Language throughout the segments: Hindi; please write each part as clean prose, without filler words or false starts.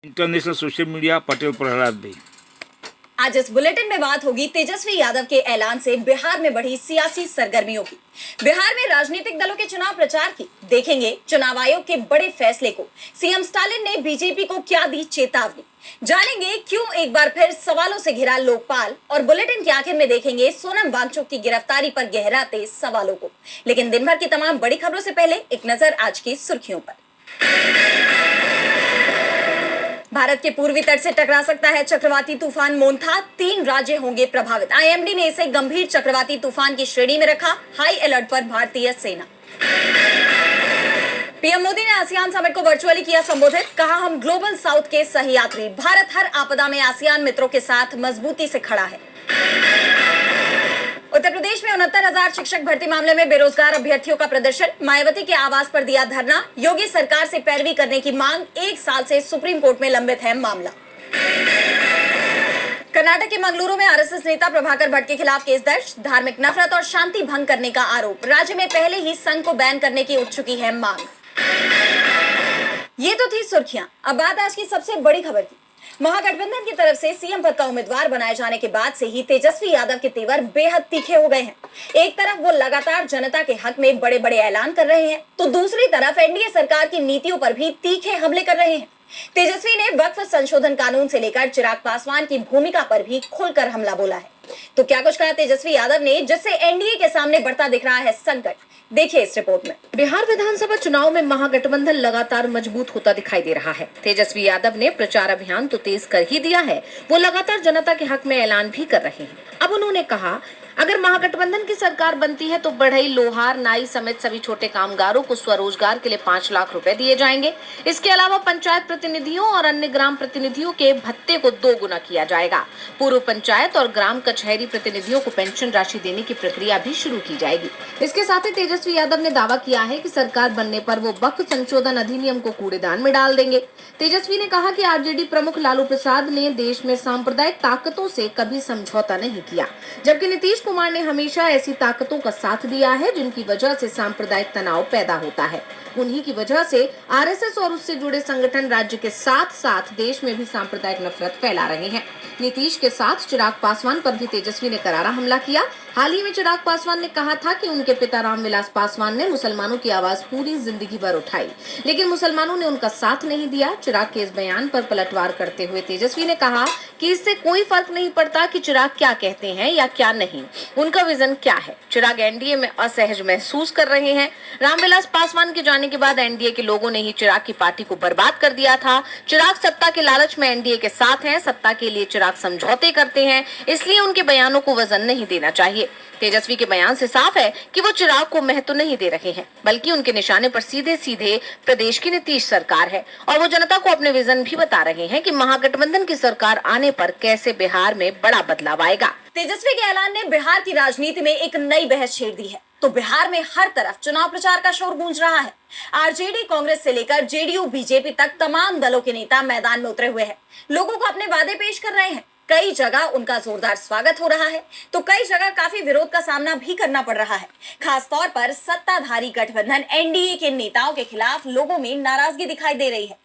International social media Patel Prahlad भाई। आज इस बुलेटिन में बात होगी तेजस्वी यादव के ऐलान से बिहार में बढ़ी सियासी सरगर्मियों की, बिहार में राजनीतिक दलों के चुनाव प्रचार की, देखेंगे चुनाव आयोग के बड़े फैसले को, सीएम स्टालिन ने बीजेपी को क्या दी चेतावनी, जानेंगे क्यों एक बार फिर सवालों से घिरा लोकपाल, और बुलेटिन के आखिर में देखेंगे सोनम वांगचुक की गिरफ्तारी पर गहराते सवालों को। लेकिन दिन भर की तमाम बड़ी खबरों से पहले एक नजर आज की सुर्खियों पर। भारत के पूर्वी तट से टकरा सकता है चक्रवाती तूफान मोन्था, 3 राज्य होंगे प्रभावित। आईएमडी ने इसे गंभीर चक्रवाती तूफान की श्रेणी में रखा, हाई अलर्ट पर भारतीय सेना। पीएम मोदी ने आसियान समिट को वर्चुअली किया संबोधित, कहा हम ग्लोबल साउथ के सही यात्री, भारत हर आपदा में आसियान मित्रों के साथ मजबूती से खड़ा है। उत्तर प्रदेश में 69,000 शिक्षक भर्ती मामले में बेरोजगार अभ्यर्थियों का प्रदर्शन, मायावती के आवास पर दिया धरना, योगी सरकार से पैरवी करने की मांग, 1 साल से सुप्रीम कोर्ट में लंबित है मामला। कर्नाटक के मंगलुरु में आरएसएस नेता प्रभाकर भट्ट के खिलाफ केस दर्ज, धार्मिक नफरत और शांति भंग करने का आरोप, राज्य में पहले ही संघ को बैन करने की उठ चुकी है मांग। ये तो थी सुर्खियां, अब बात आज की सबसे बड़ी खबर की। महागठबंधन की तरफ से सीएम पद का उम्मीदवार बनाए जाने के बाद से ही तेजस्वी यादव के तेवर बेहद तीखे हो गए हैं। एक तरफ वो लगातार जनता के हक में बड़े बड़े ऐलान कर रहे हैं, तो दूसरी तरफ एनडीए सरकार की नीतियों पर भी तीखे हमले कर रहे हैं। तेजस्वी ने वक्फ संशोधन कानून से लेकर चिराग पासवान की भूमिका पर भी खुलकर हमला बोला है। तो क्या कुछ कहा तेजस्वी यादव ने, जिससे एनडीए के सामने बढ़ता दिख रहा है संकट, देखिए इस रिपोर्ट में। बिहार विधानसभा चुनाव में महागठबंधन लगातार मजबूत होता दिखाई दे रहा है। तेजस्वी यादव ने प्रचार अभियान तो तेज कर ही दिया है, वो लगातार जनता के हक में ऐलान भी कर रहे हैं। अब उन्होंने कहा, अगर महागठबंधन की सरकार बनती है तो बढ़ई, लोहार, नाई समेत सभी छोटे कामगारों को स्वरोजगार के लिए 5 लाख रुपए दिए जाएंगे। इसके अलावा पंचायत प्रतिनिधियों और अन्य ग्राम प्रतिनिधियों के भत्ते को 2 गुना किया जाएगा। पूर्व पंचायत और ग्राम कचहरी प्रतिनिधियों को पेंशन राशि देने की प्रक्रिया भी शुरू की जाएगी। इसके साथ ही तेजस्वी यादव ने दावा किया है कि सरकार बनने पर वो वक्फ संशोधन अधिनियम को कूड़ेदान में डाल देंगे। तेजस्वी ने कहा कि आरजेडी प्रमुख लालू प्रसाद ने देश में सांप्रदायिक ताकतों से कभी समझौता नहीं किया, जबकि नीतीश कुमार ने हमेशा ऐसी ताकतों का साथ दिया है जिनकी वजह से सांप्रदायिक तनाव पैदा होता है। उन्हीं की वजह से आरएसएस और उससे जुड़े संगठन राज्य के साथ साथ देश में भी सांप्रदायिक नफरत फैला रहे हैं। नीतीश के साथ चिराग पासवान पर भी तेजस्वी ने करारा हमला किया। हाल ही में चिराग पासवान ने कहा था कि उनके पिता रामविलास पासवान ने मुसलमानों की आवाज पूरी जिंदगी भर उठाई, लेकिन मुसलमानों ने उनका साथ नहीं दिया। चिराग के इस बयान पर पलटवार करते हुए तेजस्वी ने कहा कि इससे कोई फर्क नहीं पड़ता कि चिराग क्या कहते हैं या क्या नहीं, उनका विजन क्या है। चिराग एनडीए में असहज महसूस कर रहे हैं। रामविलास पासवान के जाने के बाद एनडीए के लोगों ने ही चिराग की पार्टी को बर्बाद कर दिया था। चिराग सत्ता के लालच में एनडीए के साथ हैं, सत्ता के लिए चिराग समझौते करते हैं, इसलिए उनके बयानों को वजन नहीं देना चाहिए। तेजस्वी के बयान से साफ है कि वो चिराग को महत्व नहीं दे रहे हैं, बल्कि उनके निशाने पर सीधे सीधे प्रदेश की नीतीश सरकार है, और वो जनता को अपने विजन भी बता रहे हैं कि महागठबंधन की सरकार आने पर कैसे बिहार में बड़ा बदलाव आएगा। तेजस्वी के ऐलान ने बिहार की राजनीति में एक नई बहस छेड़ दी है। तो बिहार में हर तरफ चुनाव प्रचार का शोर गूंज रहा है। आरजेडी, कांग्रेस से लेकर जेडीयू, बीजेपी तक तमाम दलों के नेता मैदान में उतरे हुए हैं, लोगों को अपने वादे पेश कर रहे हैं। कई जगह उनका जोरदार स्वागत हो रहा है, तो कई जगह काफी विरोध का सामना भी करना पड़ रहा है। खासतौर पर सत्ताधारी गठबंधन एनडीए के नेताओं के खिलाफ लोगों में नाराजगी दिखाई दे रही है।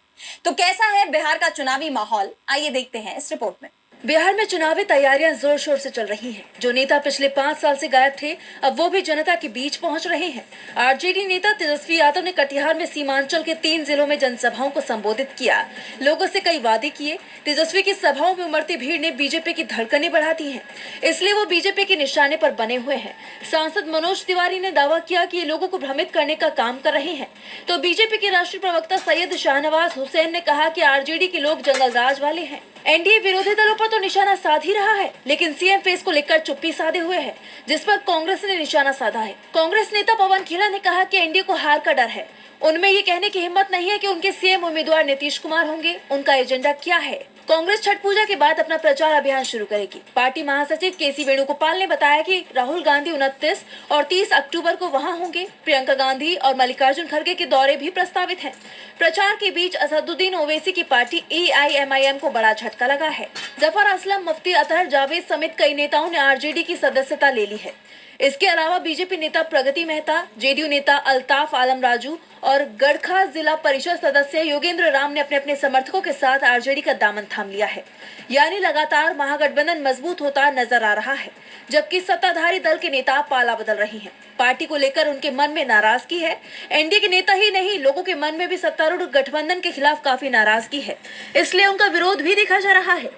तो कैसा है बिहार का चुनावी माहौल, आइए देखते हैं इस रिपोर्ट में। बिहार में चुनावी तैयारियां जोर शोर से चल रही हैं। जो नेता पिछले 5 साल से गायब थे, अब वो भी जनता के बीच पहुंच रहे हैं। आरजेडी नेता तेजस्वी यादव ने कटिहार में सीमांचल के 3 जिलों में जनसभाओं को संबोधित किया, लोगों से कई वादे किए। तेजस्वी की सभाओं में उमड़ती भीड़ ने बीजेपी की धड़कनें बढ़ा दी हैं, इसलिए वो बीजेपी के निशाने पर बने हुए हैं। सांसद मनोज तिवारी ने दावा किया कि ये लोगों को भ्रमित करने का काम कर रहे हैं, तो बीजेपी के राष्ट्रीय प्रवक्ता सैयद शाहनवाज हुसैन ने कहा कि आरजेडी के लोग जंगल राज वाले हैं। एनडीए विरोधी दलों पर तो निशाना साध ही रहा है, लेकिन सीएम फेस को लेकर चुप्पी साधे हुए है, जिस पर कांग्रेस ने निशाना साधा है। कांग्रेस नेता पवन खेड़ा ने कहा कि एनडीए को हार का डर है। उनमें ये कहने की हिम्मत नहीं है कि उनके सीएम उम्मीदवार नीतीश कुमार होंगे। उनका एजेंडा क्या है? कांग्रेस छठ पूजा के बाद अपना प्रचार अभियान शुरू करेगी। पार्टी महासचिव केसी वेणुगोपाल ने बताया कि राहुल गांधी 29 और 30 अक्टूबर को वहां होंगे। प्रियंका गांधी और मल्लिकार्जुन खड़गे के दौरे भी प्रस्तावित हैं। प्रचार के बीच असदुद्दीन ओवैसी की पार्टी एआईएमआईएम को बड़ा झटका लगा है। जफर असलम, मुफ्ती अतहर जावेद समेत कई नेताओं ने आरजेडी की सदस्यता ले ली है। इसके अलावा बीजेपी नेता प्रगति मेहता, जेडीयू नेता अल्ताफ आलम राजू और गड़खा जिला परिषद सदस्य योगेंद्र राम ने अपने अपने समर्थकों के साथ आरजेडी का दामन थाम लिया है। यानी लगातार महागठबंधन मजबूत होता नजर आ रहा है, जबकि सत्ताधारी दल के नेता पाला बदल रही हैं। पार्टी को लेकर उनके मन में नाराजगी है। एनडीए के नेता ही नहीं, लोगों के मन में भी सत्तारूढ़ गठबंधन के खिलाफ काफी नाराजगी है, इसलिए उनका विरोध भी देखा जा रहा है।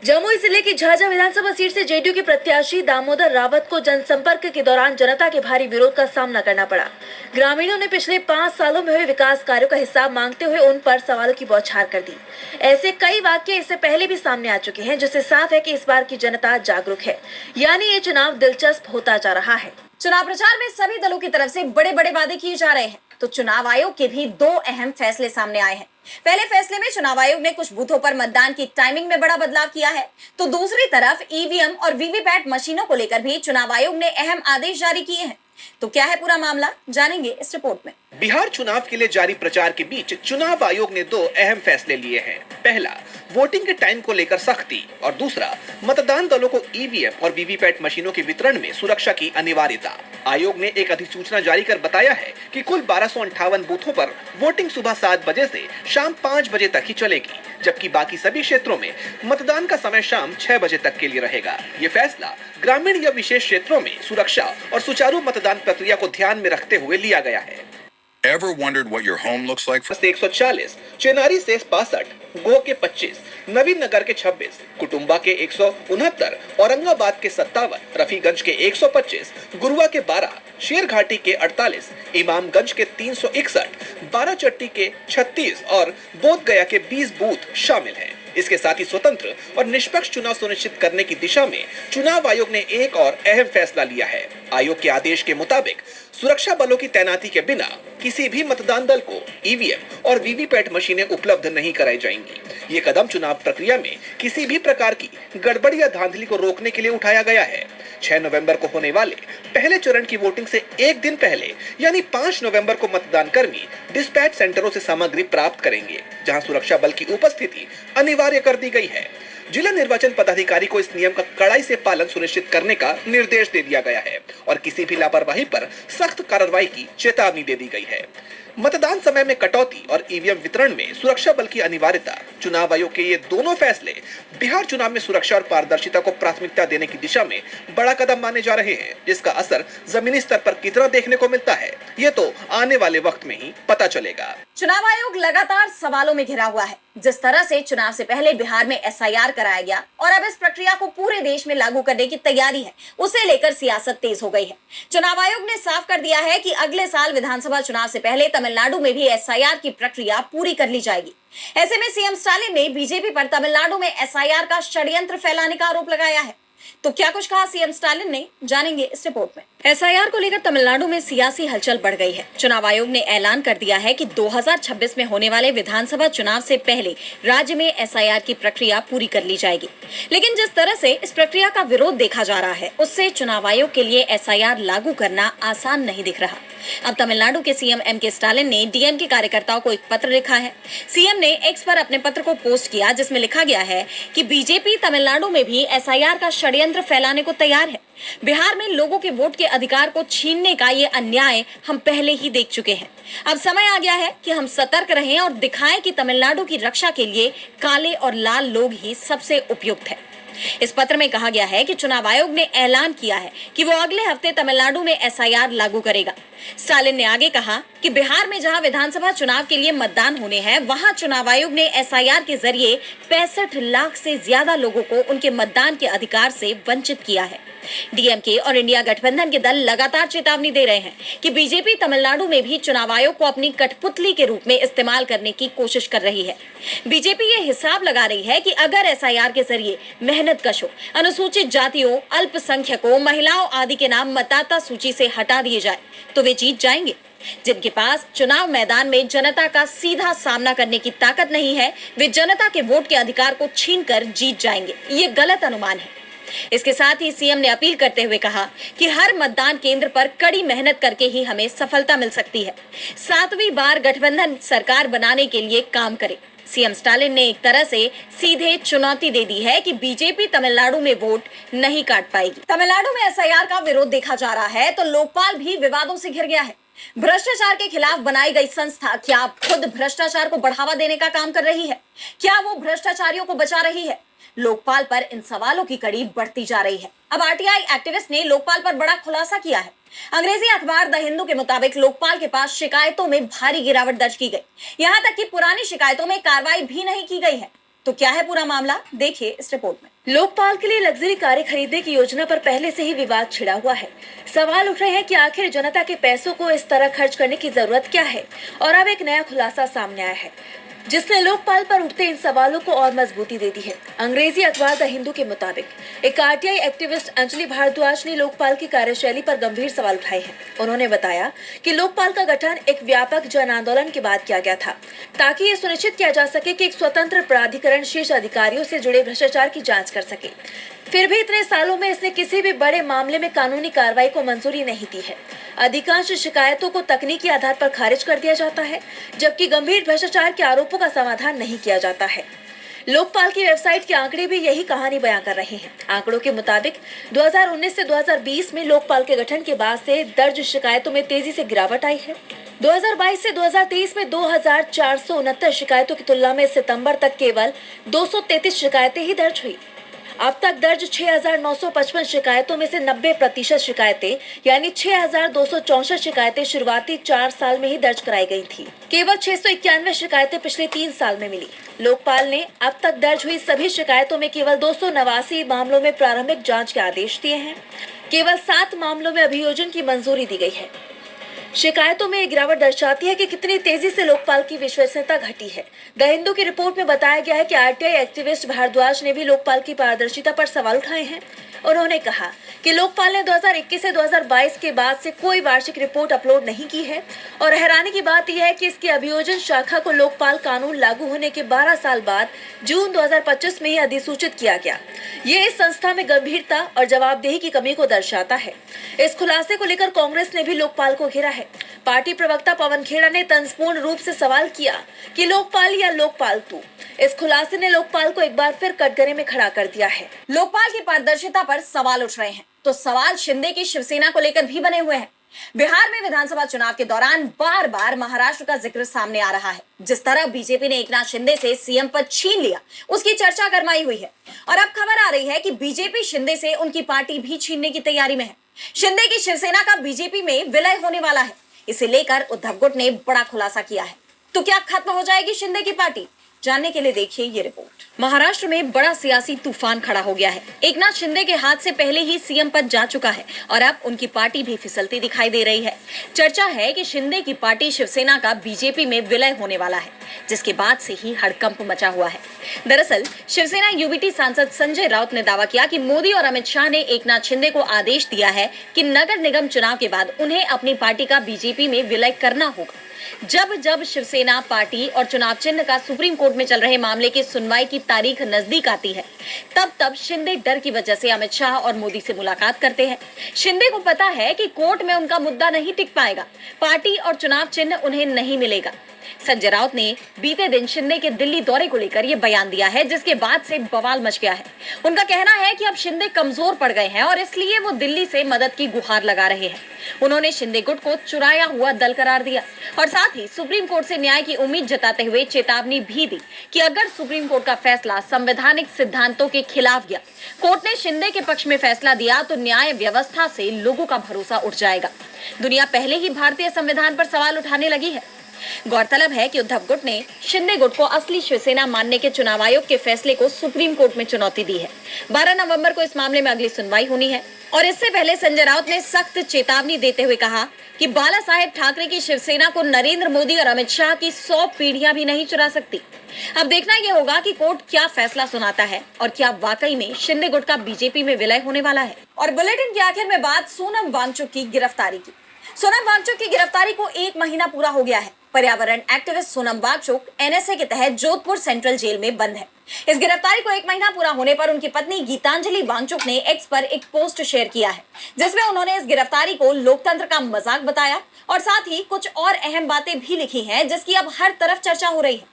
जमुई जिले की झाझा विधानसभा सीट से जेडीयू के प्रत्याशी दामोदर रावत को जनसंपर्क के दौरान जनता के भारी विरोध का सामना करना पड़ा। ग्रामीणों ने पिछले 5 सालों में हुए विकास कार्यों का हिसाब मांगते हुए उन पर सवालों की बौछार कर दी। ऐसे कई वाक्य इससे पहले भी सामने आ चुके हैं, जिससे साफ है कि इस बार की जनता जागरूक है, यानी ये चुनाव दिलचस्प होता जा रहा है। चुनाव प्रचार में सभी दलों की तरफ से बड़े बड़े वादे किए जा रहे हैं, तो चुनाव आयोग के भी 2 अहम फैसले सामने आए हैं। पहले फैसले में चुनाव आयोग ने कुछ बूथों पर मतदान की टाइमिंग में बड़ा बदलाव किया है, तो दूसरी तरफ ईवीएम और वीवीपैट मशीनों को लेकर भी चुनाव आयोग ने अहम आदेश जारी किए हैं। तो क्या है पूरा मामला, जानेंगे इस रिपोर्ट में। बिहार चुनाव के लिए जारी प्रचार के बीच चुनाव आयोग ने 2 अहम फैसले लिए हैं। पहला, वोटिंग के टाइम को लेकर सख्ती, और दूसरा, मतदान दलों को ईवीएम और वीवीपैट मशीनों के वितरण में सुरक्षा की अनिवार्यता। आयोग ने एक अधिसूचना जारी कर बताया है कि कुल 1258 बूथों पर वोटिंग सुबह 7 बजे से शाम 5 बजे तक ही चलेगी, जबकि बाकी सभी क्षेत्रों में मतदान का समय शाम 6 बजे तक के लिए रहेगा। ये फैसला ग्रामीण या विशेष क्षेत्रों में सुरक्षा और सुचारू मतदान प्रक्रिया को ध्यान में रखते हुए लिया गया है। Ever wondered what your home looks like? 140, Chenari से 65, गोह के 25, नवीन नगर के 26, कुटुंबा के 169, औरंगाबाद के 57, रफीगंज के 125, गुरुआ के 12, शेरघाटी के 48, इमामगंज के 361, बाराचट्टी के 36 और बोधगया के 20 बूथ शामिल हैं। इसके साथ ही स्वतंत्र और निष्पक्ष चुनाव सुनिश्चित करने की दिशा में चुनाव आयोग ने एक और अहम फैसला लिया है। आयोग के आदेश के मुताबिक सुरक्षा बलों की तैनाती के बिना किसी भी मतदान दल को ईवीएम और वीवीपैट मशीनें उपलब्ध नहीं कराई जाएंगी। ये कदम चुनाव प्रक्रिया में किसी भी प्रकार की गड़बड़ या धांधली को रोकने के लिए उठाया गया है। 6 नवंबर को होने वाले पहले चरण की वोटिंग से एक दिन पहले यानी 5 नवंबर को मतदान कर्मी डिस्पैच सेंटरों से सामग्री प्राप्त करेंगे, जहां सुरक्षा बल की उपस्थिति अनिवार्य कर दी गई है। जिला निर्वाचन पदाधिकारी को इस नियम का कड़ाई से पालन सुनिश्चित करने का निर्देश दे दिया गया है और किसी भी लापरवाही पर सख्त कार्रवाई की चेतावनी दे दी गई है। मतदान समय में कटौती और ईवीएम वितरण में सुरक्षा बल की अनिवार्यता, चुनाव आयोग के ये दोनों फैसले बिहार चुनाव में सुरक्षा और पारदर्शिता को प्राथमिकता देने की दिशा में बड़ा कदम माने जा रहे हैं, जिसका असर जमीनी स्तर पर कितना देखने को मिलता है, ये तो आने वाले वक्त में ही पता चलेगा। चुनाव आयोग लगातार सवालों में घिरा हुआ है। जिस तरह से चुनाव से पहले बिहार में एसआईआर कराया गया और अब इस प्रक्रिया को पूरे देश में लागू करने की तैयारी है, उसे लेकर सियासत तेज हो गई है। चुनाव आयोग ने साफ कर दिया है कि अगले साल विधानसभा चुनाव से पहले तमिलनाडु में भी एसआईआर की प्रक्रिया पूरी कर ली जाएगी। ऐसे में सीएम स्टालिन ने बीजेपी पर तमिलनाडु में एसआईआर का षड्यंत्र फैलाने का आरोप लगाया है। तो क्या कुछ कहा सीएम स्टालिन ने, जानेंगे इस रिपोर्ट में। एसआईआर को लेकर तमिलनाडु में सियासी हलचल बढ़ गई है। चुनाव आयोग ने ऐलान कर दिया है कि 2026 में होने वाले विधानसभा चुनाव से पहले राज्य में एसआईआर की प्रक्रिया पूरी कर ली जाएगी। लेकिन जिस तरह से इस प्रक्रिया का विरोध देखा जा रहा है, उससे चुनाव आयोग के लिए एसआईआर लागू करना आसान नहीं दिख रहा। अब तमिलनाडु के सीएम एमके स्टालिन ने डीएम के कार्यकर्ताओं को एक पत्र लिखा है। सीएम ने एक्स पर अपने पत्र को पोस्ट किया, जिसमें लिखा गया है कि बीजेपी तमिलनाडु में भी एसआईआर का षड्यंत्र फैलाने को तैयार है। बिहार में लोगों के वोट के अधिकार को छीनने का ये अन्याय हम पहले ही देख चुके हैं। अब समय आ गया है कि हम सतर्क रहें और दिखाएं कि तमिलनाडु की रक्षा के लिए काले और लाल लोग ही सबसे उपयुक्त है। इस पत्र में कहा गया है कि चुनाव आयोग ने ऐलान किया है कि वो अगले हफ्ते तमिलनाडु में एसआईआर लागू करेगा। स्टालिन ने आगे कहा कि बिहार में जहां विधानसभा चुनाव के लिए मतदान होने हैं, वहां चुनाव आयोग ने एसआईआर के जरिए 65 लाख से ज्यादा लोगों को उनके मतदान के अधिकार से वंचित किया है। डीएमके और इंडिया गठबंधन के दल लगातार चेतावनी दे रहे हैं कि बीजेपी तमिलनाडु में भी चुनाव आयोग को अपनी कठपुतली के रूप में इस्तेमाल करने की कोशिश कर रही है। बीजेपी ये हिसाब लगा रही है कि अगर एसआईआर के जरिए मेहनतकशों, अनुसूचित जातियों, अल्पसंख्यकों, महिलाओं आदि के नाम मतदाता सूची से हटा दिए जाए तो वे जीत जाएंगे। जिनके पास चुनाव मैदान में जनता का सीधा सामना करने की ताकत नहीं है, वे जनता के वोट के अधिकार को छीनकर जीत जाएंगे। ये गलत अनुमान है। इसके साथ ही सीएम ने अपील करते हुए कहा कि हर मतदान केंद्र पर कड़ी मेहनत करके ही हमें सफलता मिल सकती है। 7वीं बार गठबंधन सरकार बनाने के लिए काम करे। सीएम स्टालिन ने एक तरह से सीधे चुनौती दे दी है कि बीजेपी तमिलनाडु में वोट नहीं काट पाएगी। तमिलनाडु में एसआईआर का विरोध देखा जा रहा है तो लोकपाल भी विवादों से घिर गया है। भ्रष्टाचार के खिलाफ बनाई गई संस्था क्या खुद भ्रष्टाचार को बढ़ावा देने का काम कर रही है? क्या वो भ्रष्टाचारियों को बचा रही है? लोकपाल पर इन सवालों की कड़ी बढ़ती जा रही है। अब आरटीआई एक्टिविस्ट ने लोकपाल पर बड़ा खुलासा किया है। अंग्रेजी अखबार द हिंदू के मुताबिक लोकपाल के पास शिकायतों में भारी गिरावट दर्ज की गई, यहां तक कि पुरानी शिकायतों में कार्रवाई भी नहीं की गई है। तो क्या है पूरा मामला, देखिए इस रिपोर्ट में। लोकपाल के लिए लग्जरी कारें खरीदने की योजना पर पहले से ही विवाद छिड़ा हुआ है। सवाल उठ रहे हैं कि आखिर जनता के पैसों को इस तरह खर्च करने की जरूरत क्या है, और अब एक नया खुलासा सामने आया है जिसने लोकपाल पर उठते इन सवालों को और मजबूती दे दी है। अंग्रेजी अखबार द हिंदू के मुताबिक एक आरटीआई एक्टिविस्ट अंजलि भारद्वाज ने लोकपाल की कार्यशैली पर गंभीर सवाल उठाए हैं। उन्होंने बताया कि लोकपाल का गठन एक व्यापक जन आंदोलन के बाद किया गया था ताकि ये सुनिश्चित किया जा सके कि एक स्वतंत्र प्राधिकरण शीर्ष अधिकारियों से जुड़े भ्रष्टाचार की जांच कर सके। फिर भी इतने सालों में इसने किसी भी बड़े मामले में कानूनी कार्रवाई को मंजूरी नहीं दी है। अधिकांश शिकायतों को तकनीकी आधार पर खारिज कर दिया जाता है, जबकि गंभीर भ्रष्टाचार के आरोपों का समाधान नहीं किया जाता है। लोकपाल की वेबसाइट के आंकड़े भी यही कहानी बयां कर रहे हैं। आंकड़ों के मुताबिक 2019 से 2020 में लोकपाल के गठन के बाद से दर्ज शिकायतों में तेजी से गिरावट आई है। 2022 से 2023 में 2469 शिकायतों की तुलना में सितंबर तक केवल 233 शिकायतें ही दर्ज हुई। अब तक दर्ज 6,955 शिकायतों में से 90% शिकायतें यानी 6,264 शिकायतें शुरुआती 4 साल में ही दर्ज कराई गई थी। केवल 691 शिकायतें पिछले 3 साल में मिली। लोकपाल ने अब तक दर्ज हुई सभी शिकायतों में केवल 289 मामलों में प्रारंभिक जांच के आदेश दिए हैं। केवल 7 मामलों में अभियोजन की मंजूरी दी गई है। शिकायतों में एक गिरावट दर्शाती है कि कितनी तेजी से लोकपाल की विश्वसनीयता घटी है। द हिंदू की रिपोर्ट में बताया गया है कि आरटीआई एक्टिविस्ट भारद्वाज ने भी लोकपाल की पारदर्शिता पर सवाल उठाए हैं। उन्होंने कहा कि लोकपाल ने 2021 से 2022 के बाद से कोई वार्षिक रिपोर्ट अपलोड नहीं की है, और हैरानी की बात यह है कि इसकी अभियोजन शाखा को लोकपाल कानून लागू होने के 12 साल बाद जून 2025 में ही अधिसूचित किया गया। ये इस संस्था में गंभीरता और जवाबदेही की कमी को दर्शाता है। इस खुलासे को लेकर कांग्रेस ने भी लोकपाल को घेरा है। पार्टी प्रवक्ता पवन खेड़ा ने तंजपूर्ण रूप से सवाल किया कि लोकपाल या लोकपाल तू। इस खुलासे ने लोकपाल को एक बार फिर कटघरे में खड़ा कर दिया है। लोकपाल की पारदर्शिता पर सवाल उठ रहे हैं, तो सवाल शिंदे की शिवसेना को लेकर भी बने हुए हैं। बिहार में विधानसभा चुनाव के दौरान बार बार महाराष्ट्र का जिक्र सामने आ रहा है। जिस तरह बीजेपी ने एकनाथ शिंदे से सीएम पद छीन लिया, उसकी चर्चा गरमाई हुई है, और अब खबर आ रही है कि बीजेपी शिंदे से उनकी पार्टी भी छीनने की तैयारी में है। शिंदे की शिवसेना का बीजेपी में विलय होने वाला है। इसे लेकर उद्धव गुट ने बड़ा खुलासा किया है। तो क्या खत्म हो जाएगी शिंदे की पार्टी? जानने के लिए देखिए ये रिपोर्ट। महाराष्ट्र में बड़ा सियासी तूफान खड़ा हो गया है। एकनाथ शिंदे के हाथ से पहले ही सीएम पद जा चुका है, और अब उनकी पार्टी भी फिसलती दिखाई दे रही है। चर्चा है कि शिंदे की पार्टी शिवसेना का बीजेपी में विलय होने वाला है, जिसके बाद से ही हड़कंप मचा हुआ है। दरअसल शिवसेना यूबीटी सांसद संजय राउत ने दावा किया कि मोदी और अमित शाह ने एकनाथ शिंदे को आदेश दिया है कि नगर निगम चुनाव के बाद उन्हें अपनी पार्टी का बीजेपी में विलय करना होगा। जब जब शिवसेना पार्टी और चुनाव चिन्ह का सुप्रीम कोर्ट में चल रहे मामले की सुनवाई की तारीख नजदीक आती है, तब तब शिंदे डर की वजह से अमित शाह और मोदी से मुलाकात करते हैं। शिंदे को पता है कि कोर्ट में उनका मुद्दा नहीं टिक पाएगा, पार्टी और चुनाव चिन्ह उन्हें नहीं मिलेगा। संजय राउत ने बीते दिन शिंदे के दिल्ली दौरे को लेकर यह बयान दिया है, जिसके बाद से बवाल मच गया है। उनका कहना है कि अब शिंदे कमजोर पड़ गए हैं और इसलिए वो दिल्ली से मदद की गुहार लगा रहे हैं। उन्होंने शिंदे गुट को चुराया हुआ दल करार दिया और साथ ही सुप्रीम कोर्ट से न्याय की उम्मीद जताते हुए चेतावनी भी दी कि अगर सुप्रीम कोर्ट का फैसला संवैधानिक सिद्धांतों के खिलाफ गया, कोर्ट ने शिंदे के पक्ष में फैसला दिया, तो न्याय व्यवस्था से लोगों का भरोसा उठ जाएगा। दुनिया पहले ही भारतीय संविधान पर सवाल उठाने लगी है। गौरतलब है कि उद्धव गुट ने शिंदे गुट को असली शिवसेना मानने के चुनाव आयोग के फैसले को सुप्रीम कोर्ट में चुनौती दी है। 12 नवंबर को इस मामले में अगली सुनवाई होनी है, और इससे पहले संजय राउत ने सख्त चेतावनी देते हुए कहा कि बाला साहेब ठाकरे की शिवसेना को नरेंद्र मोदी और अमित शाह की 100 पीढ़ियां भी नहीं चुरा सकती। अब देखना यह होगा कि कोर्ट क्या फैसला सुनाता है और क्या वाकई में शिंदे गुट का बीजेपी में विलय होने वाला है। और बुलेटिन के आखिर में बात सोनम वांगचुक की गिरफ्तारी की। सोनम वांगचुक की गिरफ्तारी को 1 महीना पूरा हो गया है। पर्यावरण एक्टिविस्ट सोनम वांगचुक एनएसए के तहत जोधपुर सेंट्रल जेल में बंद है। इस गिरफ्तारी को 1 महीना पूरा होने पर उनकी पत्नी गीतांजलि वांगचुक ने एक्स पर एक पोस्ट शेयर किया है, जिसमें उन्होंने इस गिरफ्तारी को लोकतंत्र का मजाक बताया और साथ ही कुछ और अहम बातें भी लिखी हैं, जिसकी अब हर तरफ चर्चा हो रही है।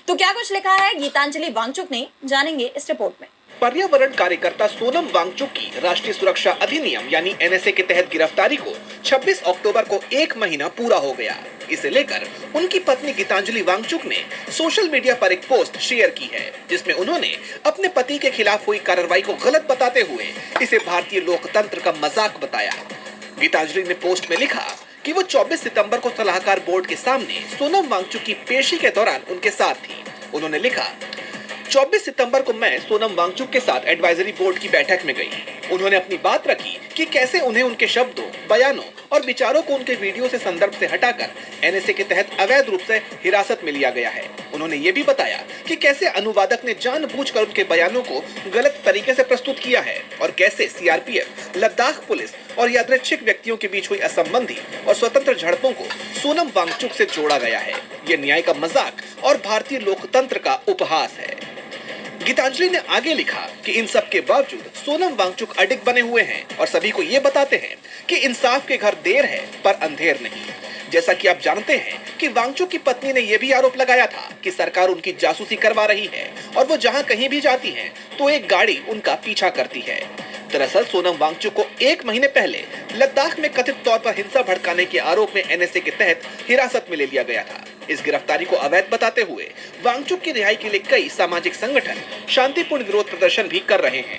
तो क्या कुछ लिखा है गीतांजलि वांगचुक ने, जानेंगे इस रिपोर्ट में। पर्यावरण कार्यकर्ता सोनम वांगचुक की राष्ट्रीय सुरक्षा अधिनियम यानी एनएसए के तहत गिरफ्तारी को 26 अक्टूबर को 1 महीना पूरा हो गया। इसे लेकर उनकी पत्नी गीतांजलि वांगचुक ने सोशल मीडिया पर एक पोस्ट शेयर की है, जिसमें उन्होंने अपने पति के खिलाफ हुई कार्रवाई को गलत बताते हुए इसे भारतीय लोकतंत्र का मजाक बताया। गीतांजलि ने पोस्ट में लिखा कि वो 24 सितंबर को सलाहकार बोर्ड के सामने सोनम वांगचुक की पेशी के दौरान उनके साथ थी। उन्होंने लिखा, 24 सितंबर को मैं सोनम वांगचुक के साथ एडवाइजरी बोर्ड की बैठक में गई। उन्होंने अपनी बात रखी कि कैसे उन्हें उनके शब्दों, बयानों और विचारों को उनके वीडियो से संदर्भ से हटाकर एनएसए के तहत अवैध रूप से हिरासत में लिया गया है। उन्होंने ये भी बताया कि कैसे अनुवादक ने जानबूझकर उनके बयानों को गलत तरीके से प्रस्तुत किया है और कैसे सीआरपीएफ, लद्दाख पुलिस और यादृच्छिक व्यक्तियों के बीच हुई असंबंधी और स्वतंत्र झड़पों को सोनम वांगचुक से जोड़ा गया है। ये न्याय का मजाक और भारतीय लोकतंत्र का उपहास है। गीतांजलि ने आगे लिखा कि इन सब के बावजूद सोनम वांगचुक अडिग बने हुए हैं और सभी को ये बताते हैं कि इंसाफ के घर देर है पर अंधेर नहीं। जैसा कि आप जानते हैं कि वांगचुक की पत्नी ने यह भी आरोप लगाया था कि सरकार उनकी जासूसी करवा रही है और वो जहां कहीं भी जाती हैं तो एक गाड़ी उनका पीछा करती है। दरअसल सोनम वांगचुक को 1 महीने पहले लद्दाख में कथित तौर पर हिंसा भड़काने के आरोप में एनएसए के तहत हिरासत में ले लिया गया था। इस गिरफ्तारी को अवैध बताते हुए वांगचुक की रिहाई के लिए कई सामाजिक संगठन शांतिपूर्ण विरोध प्रदर्शन भी कर रहे हैं।